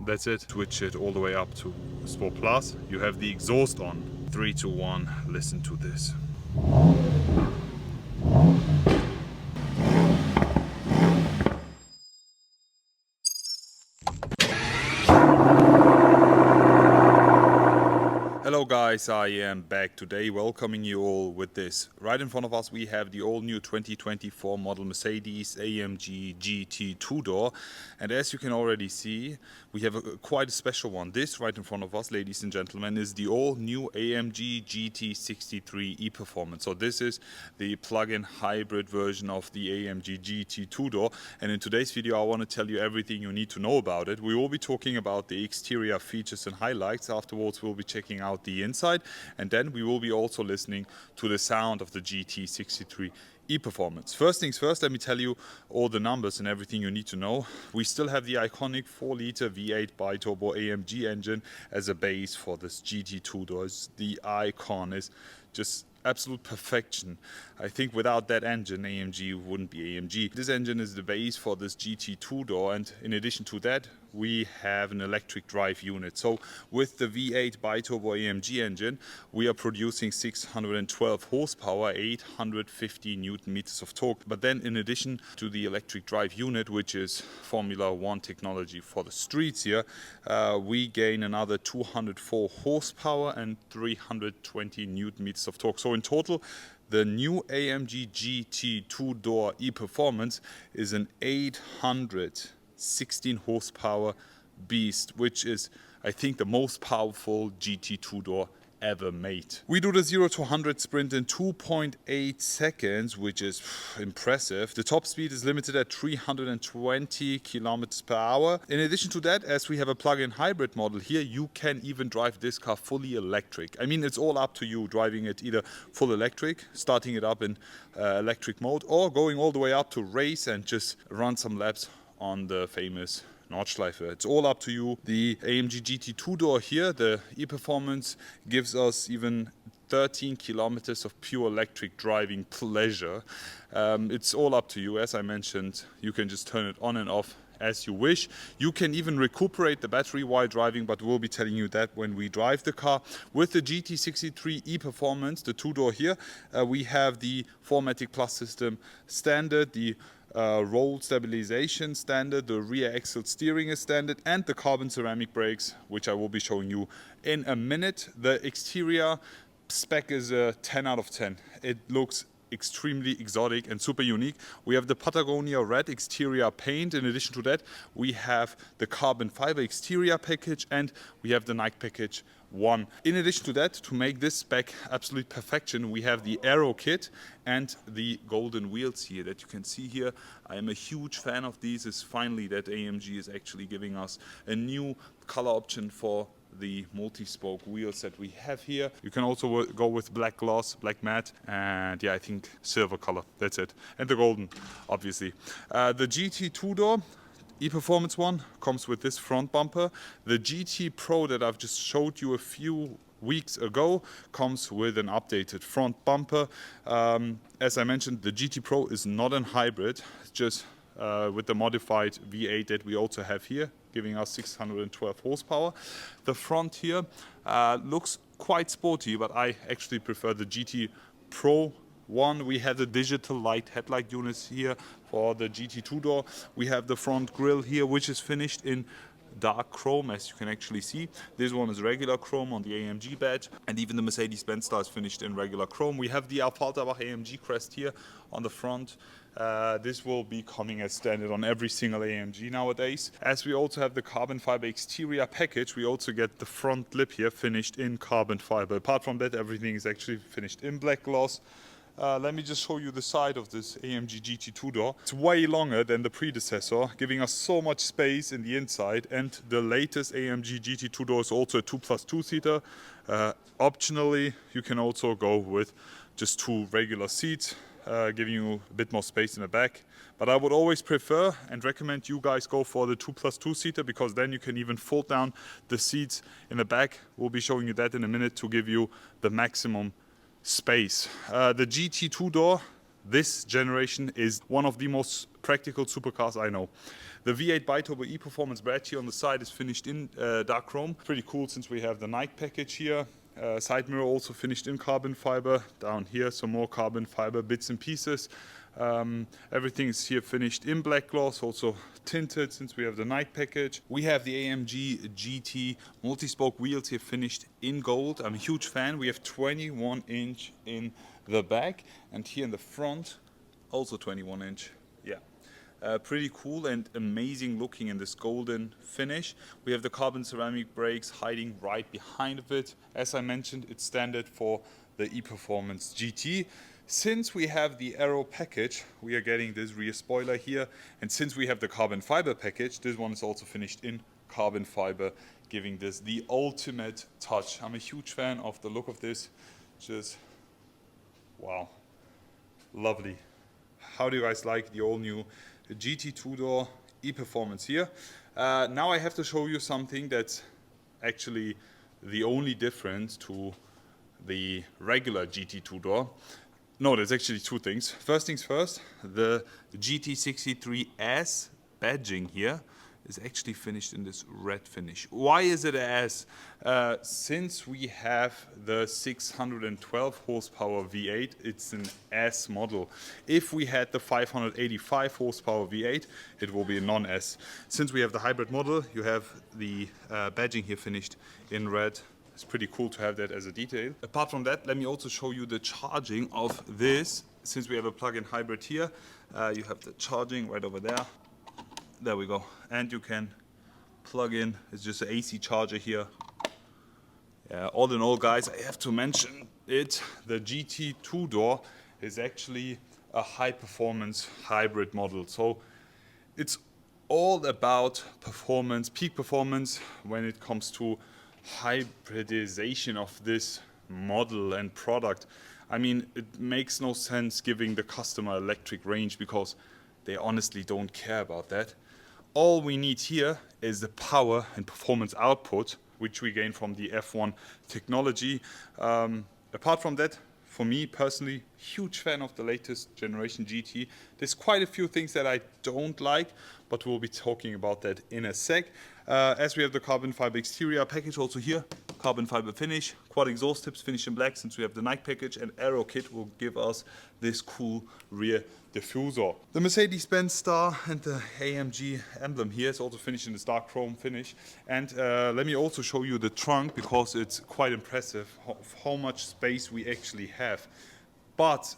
That's it. Switch it all the way up to Sport Plus. You have the exhaust on. 3, 2, 1, listen to this. Hello guys, I am back today welcoming you all with this. Right in front of us we have the all new 2024 model Mercedes AMG GT two-door, and as you can already see we have quite a special one. This right in front of us, ladies and gentlemen, is the all new AMG GT63 e-Performance. So this is the plug-in hybrid version of the AMG GT two-door, and in today's video I want to tell you everything you need to know about it. We will be talking about the exterior features and highlights. Afterwards we'll be checking out the inside, and then we will be also listening to the sound of the GT63 e-Performance. First things first, let me tell you all the numbers and everything you need to know. We still have the iconic 4-liter V8 bi-turbo AMG engine as a base for this GT two-door. The icon is just absolute perfection. I think without that engine AMG wouldn't be AMG. This engine is the base for this GT two-door, and in addition to that we have an electric drive unit. So with the V8 bi-turbo AMG engine we are producing 612 horsepower, 850 newton meters of torque. But then in addition to the electric drive unit, which is Formula 1 technology for the streets here, we gain another 204 horsepower and 320 newton meters of torque. So in total the new AMG GT two-door e-Performance is an 816 horsepower beast, which is, I think, the most powerful GT two-door ever made. We do the 0 to 100 sprint in 2.8 seconds, which is impressive. The top speed is limited at 320 kilometers per hour. In addition to that, as we have a plug-in hybrid model here, you can even drive this car fully electric. I mean, it's all up to you driving it either full electric, starting it up in electric mode, or going all the way up to race and just run some laps on the famous Nordschleife. It's all up to you. The AMG GT two-door here, the e-Performance, gives us even 13 kilometers of pure electric driving pleasure. It's all up to you. As I mentioned, you can just turn it on and off as you wish. You can even recuperate the battery while driving, but we'll be telling you that when we drive the car. With the GT63 e-Performance, the two-door here, we have the 4MATIC Plus system standard, the roll stabilisation standard, the rear axle steering is standard, and the carbon ceramic brakes, which I will be showing you in a minute. The exterior spec is a 10 out of 10. It looks extremely exotic and super unique. We have the Patagonia red exterior paint. In addition to that, we have the carbon fiber exterior package, and we have the Nike package 1. In addition to that, to make this spec absolute perfection, we have the aero kit and the golden wheels here that you can see here. I am a huge fan of these. It's finally that AMG is actually giving us a new color option for the multi-spoke wheels that we have here. You can also go with black gloss, black matte, and yeah, I think silver color. That's it. And the golden, obviously. The GT two-door e-Performance one comes with this front bumper. The GT Pro that I've just showed you a few weeks ago comes with an updated front bumper. As I mentioned, the GT Pro is not a hybrid, it's just with the modified V8 that we also have here, giving us 612 horsepower. The front here looks quite sporty, but I actually prefer the GT Pro one. We have the digital light headlight units here for the GT two-door. We have the front grille here, which is finished in dark chrome, as you can actually see. This one is regular chrome on the AMG badge, and even the Mercedes-Benz star is finished in regular chrome. We have the Affalterbach AMG crest here on the front. This will be coming as standard on every single AMG nowadays. As we also have the carbon fiber exterior package, we also get the front lip here finished in carbon fiber. Apart from that, everything is actually finished in black gloss. Let me just show you the side of this AMG GT two-door. It's way longer than the predecessor, giving us so much space in the inside, and the latest AMG GT two-door is also a 2+2 seater. Optionally, you can also go with just 2 regular seats, giving you a bit more space in the back. But I would always prefer and recommend you guys go for the 2+2 seater, because then you can even fold down the seats in the back. We'll be showing you that in a minute to give you the maximum space. The GT two-door this generation is one of the most practical supercars, I know. The V8 Biturbo E-Performance badge here on the side is finished in dark chrome. Pretty cool since we have the night package here. Side mirror also finished in carbon fiber. Down here some more carbon fiber bits and pieces. Everything is here finished in black gloss, also tinted since we have the night package. We have the AMG GT multi-spoke wheels here finished in gold. I'm a huge fan. We have 21 inch in the back, and here in the front also 21 inch. Yeah, pretty cool and amazing looking in this golden finish. We have the carbon ceramic brakes hiding right behind of it. As I mentioned, it's standard for the E-Performance GT. Since we have the aero package, we are getting this rear spoiler here, and since we have the carbon fiber package, this one is also finished in carbon fiber, giving this the ultimate touch. I'm a huge fan of the look of this. Just wow, lovely. How do you guys like the all new GT two-door E-Performance here? Now I have to show you something that's actually the only difference to the regular GT two-door. No, there's actually two things. First things first, the GT63S badging here is actually finished in this red finish. Why is it S? Since we have the 612 horsepower V8, it's an S model. If we had the 585 horsepower V8, it will be a non-S. Since we have the hybrid model, you have the badging here finished in red. It's pretty cool to have that as a detail. Apart from that, let me also show you the charging of this. Since we have a plug-in hybrid here, you have the charging right over there. There we go. And you can plug in, it's just an AC charger here. Yeah, all in all, guys, I have to mention it. The GT two-door is actually a high-performance hybrid model. So it's all about performance, peak performance when it comes to hybridization of this model and product. I mean, it makes no sense giving the customer electric range because they honestly don't care about that. All we need here is the power and performance output, which we gain from the F1 technology. Apart from that, for me personally, huge fan of the latest generation GT. There's quite a few things that I don't like, but we'll be talking about that in a sec. As we have the carbon fiber exterior package also here, carbon fiber finish, quad exhaust tips finished in black since we have the night package, and aero kit will give us this cool rear diffuser. The Mercedes-Benz star and the AMG emblem here is also finished in this dark chrome finish. And let me also show you the trunk because it's quite impressive how much space we actually have. But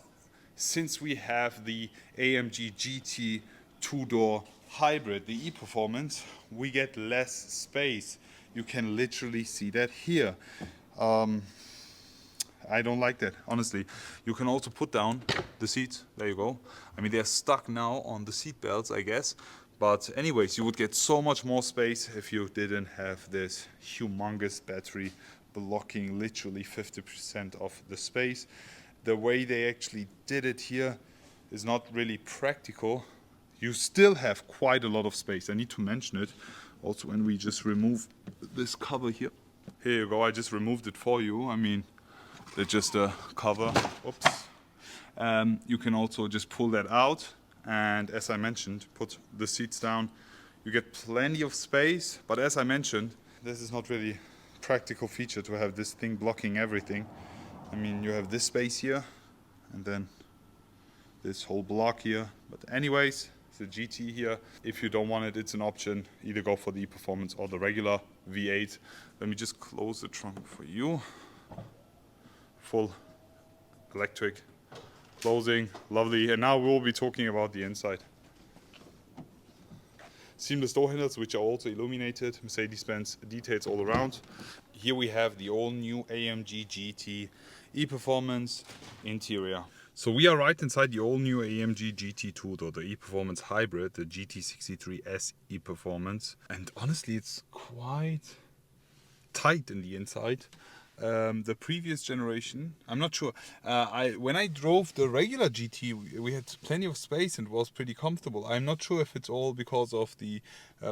since we have the AMG GT two-door hybrid, the E-Performance, we get less space. You can literally see that here. I don't like that, honestly. You can also put down the seats. There you go. I mean, they're stuck now on the seat belts, I guess. But anyways, you would get so much more space if you didn't have this humongous battery blocking literally 50% of the space. The way they actually did it here is not really practical. You still have quite a lot of space. I need to mention it also when we just remove this cover here. Here you go, I just removed it for you. I mean, it's just a cover. Oops. You can also just pull that out, and as I mentioned, put the seats down. You get plenty of space, but as I mentioned, this is not really a practical feature to have this thing blocking everything. I mean, you have this space here, and then this whole block here. But anyways, the GT here, if you don't want it, it's an option. Either go for the E-Performance or the regular V8. Let me just close the trunk for you. Full electric closing, lovely. And now we'll be talking about the inside. Seamless door handles, which are also illuminated. Mercedes-Benz details all around. Here we have the all-new AMG GT E-Performance interior. So we are right inside the all-new AMG GT two-door, the E-Performance hybrid, the GT63S E-Performance. And honestly, it's quite tight in the inside. The previous generation, I'm not sure. When I drove the regular GT, we had plenty of space and it was pretty comfortable. I'm not sure if it's all because of the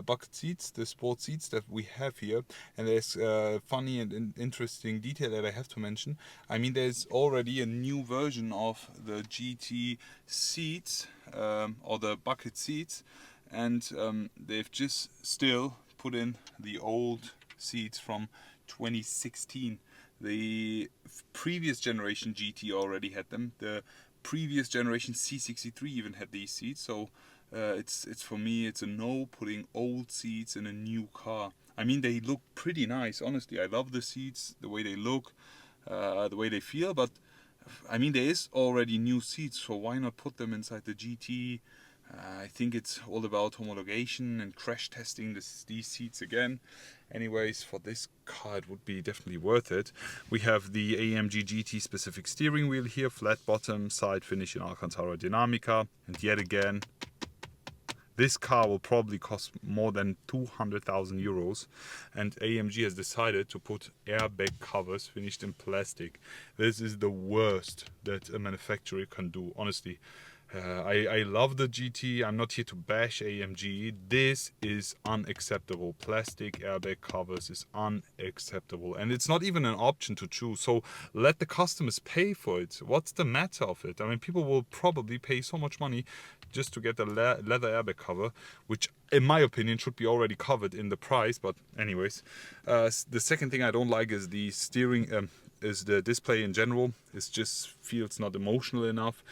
bucket seats, the sport seats that we have here. And there's funny and interesting detail that I have to mention. I mean, there's already a new version of the GT seats, or the bucket seats, and they've just still put in the old seats from 2016. The previous generation GT already had them. The previous generation C63 even had these seats. So it's for me, it's a no putting old seats in a new car. I mean, they look pretty nice. Honestly, I love the seats, the way they look, the way they feel. But I mean, there is already new seats, so why not put them inside the GT? I think it's all about homologation and crash testing these seats again. Anyways, for this car it would be definitely worth it. We have the AMG GT specific steering wheel here, flat bottom, side finish in Alcantara Dinamica, and yet again this car will probably cost more than 200,000 euros, and AMG has decided to put airbag covers finished in plastic. This is the worst that a manufacturer can do, honestly. I love the GT. I'm not here to bash AMG. This is unacceptable. Plastic airbag covers is unacceptable, and it's not even an option to choose. So let the customers pay for it. What's the matter of it? I mean, people will probably pay so much money just to get the leather airbag cover, which in my opinion should be already covered in the price. But anyways, the second thing I don't like is the steering. Is the display in general. It just feels not emotional enough.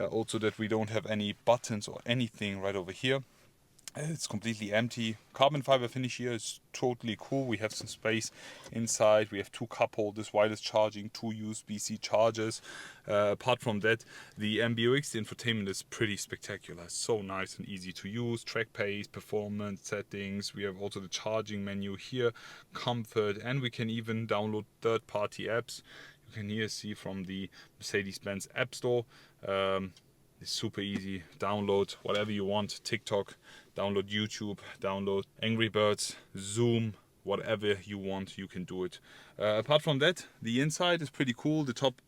Also that we don't have any buttons or anything right over here. It's completely empty. Carbon fiber finish here is totally cool. We have some space inside. We have 2 cup holders, wireless charging, 2 USB-C chargers. Apart from that, the MBUX, the infotainment is pretty spectacular. So nice and easy to use. Track pace, performance settings. We have also the charging menu here, comfort, and we can even download third-party apps. You can here see from the Mercedes-Benz App Store. It's super easy. Download whatever you want. TikTok, download YouTube, download Angry Birds, Zoom, whatever you want, you can do it. Apart from that, the inside is pretty cool. The top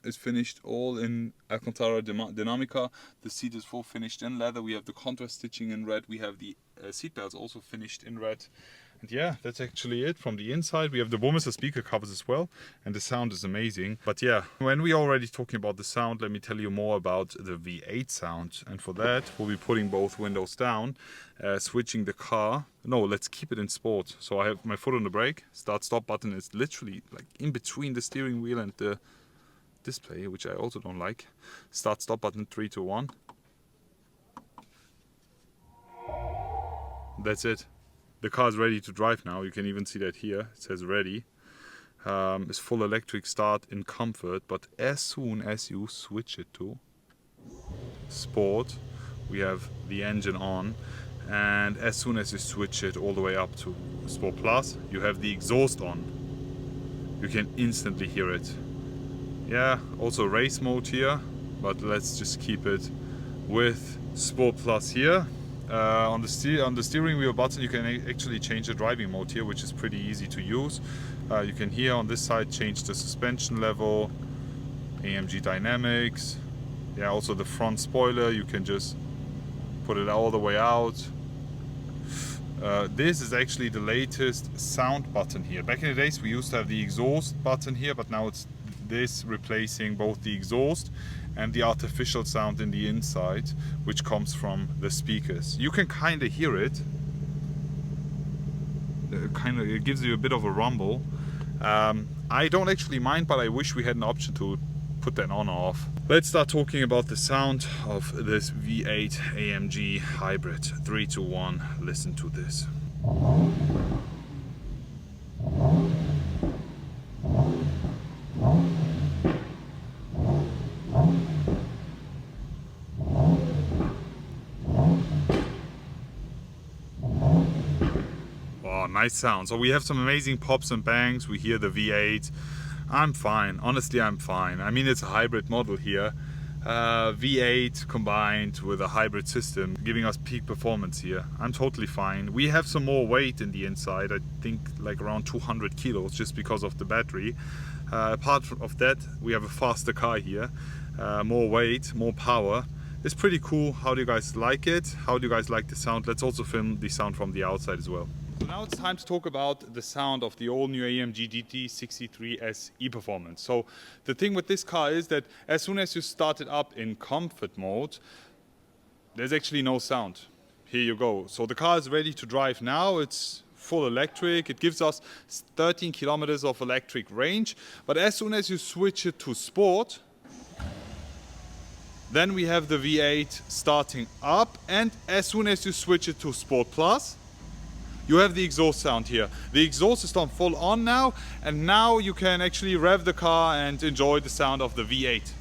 is finished all in Alcantara Dinamica. The seat is full finished in leather. We have the contrast stitching in red. We have the seat belts also finished in red. And yeah, that's actually it from the inside. We have the Wommaster speaker covers as well, and the sound is amazing. But yeah, when we're already talking about the sound, let me tell you more about the V8 sound. And for that, we'll be putting both windows down, switching the car. No, let's keep it in sport. So I have my foot on the brake. Start stop button is literally like in between the steering wheel and the display, which I also don't like. Start stop button, 3, 2, 1. That's it. The car is ready to drive now. You can even see that here. It says ready. It's full electric start in comfort, but as soon as you switch it to sport, we have the engine on, and as soon as you switch it all the way up to Sport Plus, you have the exhaust on. You can instantly hear it. Yeah, also race mode here, but let's just keep it with Sport Plus here. On the steering wheel button you can actually change the driving mode here, which is pretty easy to use. You can here on this side change the suspension level, AMG dynamics. Yeah, also the front spoiler, you can just put it all the way out. This is actually the latest sound button here. Back in the days we used to have the exhaust button here, but now it's this replacing both the exhaust and the artificial sound in the inside, which comes from the speakers. You can kind of hear it. It gives you a bit of a rumble. I don't actually mind, but I wish we had an option to put that on or off. Let's start talking about the sound of this V8 AMG hybrid. 3, 2, 1, listen to this. Nice sound. So we have some amazing pops and bangs. We hear the V8. I'm fine. Honestly, I'm fine. I mean, it's a hybrid model here. V8 combined with a hybrid system, giving us peak performance here. I'm totally fine. We have some more weight in the inside. I think like around 200 kilos just because of the battery. Apart of that, we have a faster car here, more weight, more power. It's pretty cool. How do you guys like it? How do you guys like the sound? Let's also film the sound from the outside as well. So now it's time to talk about the sound of the all new AMG GT63 SE Performance. So the thing with this car is that as soon as you start it up in comfort mode, there's actually no sound. Here you go. So the car is ready to drive now. It's full electric. It gives us 13 kilometers of electric range. But as soon as you switch it to sport, then we have the V8 starting up. And as soon as you switch it to Sport Plus, you have the exhaust sound here. The exhaust is on full on now, and now you can actually rev the car and enjoy the sound of the V8.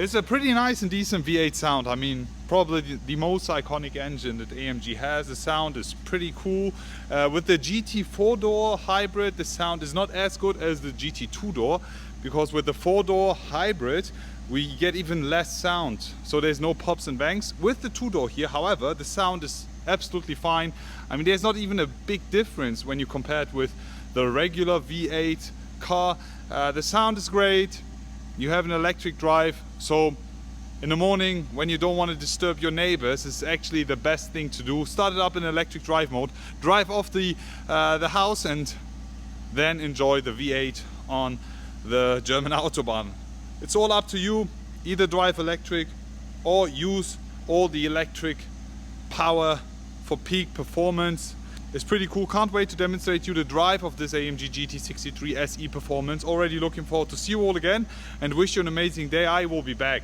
It's a pretty nice and decent V8 sound. I mean, probably the most iconic engine that AMG has. The sound is pretty cool. With the GT 4-door hybrid, the sound is not as good as the GT 2-door, because with the 4-door hybrid, we get even less sound. So there's no pops and bangs. With the 2-door here, however, the sound is absolutely fine. I mean, there's not even a big difference when you compare it with the regular V8 car. The sound is great. You have an electric drive, so in the morning when you don't want to disturb your neighbors, it's actually the best thing to do. Start it up in electric drive mode, drive off the house, and then enjoy the V8 on the German Autobahn. It's all up to you. Either drive electric or use all the electric power for peak performance. It's pretty cool. Can't wait to demonstrate you the drive of this AMG GT63 SE Performance. Already looking forward to see you all again and wish you an amazing day. I will be back.